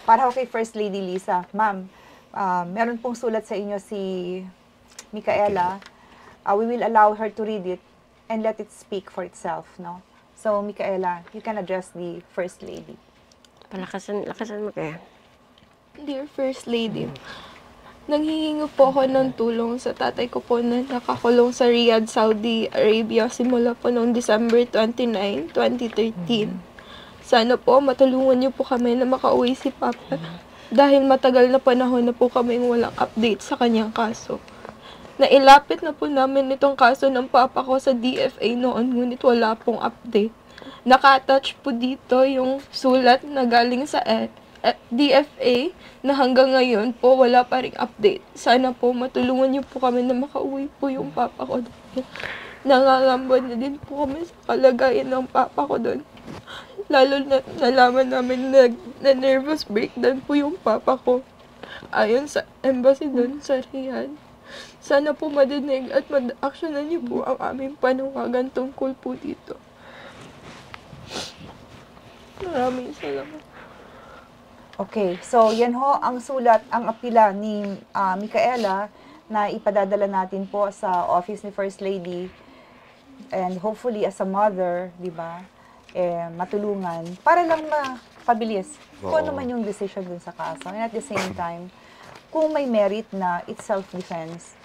Para kay First Lady Lisa, ma'am, meron pong sulat sa inyo si Micaela. We will allow her to read it and let it speak for itself, no? So, Micaela, you can address the First Lady. Lakasan mo kaya. Dear First Lady, nanghihingi po ako ng tulong sa tatay ko po na nakakulong sa Riyadh, Saudi Arabia simula po noong December 29, 2013. Sana po matulungan niyo po kami na makauwi si Papa dahil matagal na panahon na po kaming walang update sa kanyang kaso. Nailapit na po namin itong kaso ng Papa ko sa DFA noon ngunit wala pong update. Naka-attach po dito yung sulat na galing sa DFA na hanggang ngayon po wala pa ring update. Sana po matulungan niyo po kami na makauwi po yung Papa ko. Nangangamba na din po kami sa kalagayan ng Papa ko doon. Lalo na nalaman namin na nervous breakdown po yung Papa ko. Ayon sa embassy doon sa Riyadh. Sana po madinig at ma-actionan niyo po ang aming panawagan tungkol po dito. Maraming salamat. Okay, so yan ho ang sulat, ang apila ni Micaela na ipadadala natin po sa office ni First Lady and hopefully as a mother, di ba, matulungan para lang mapabilis kung ano man yung decision dun sa kaso. And at the same time, kung may merit na it's self-defense,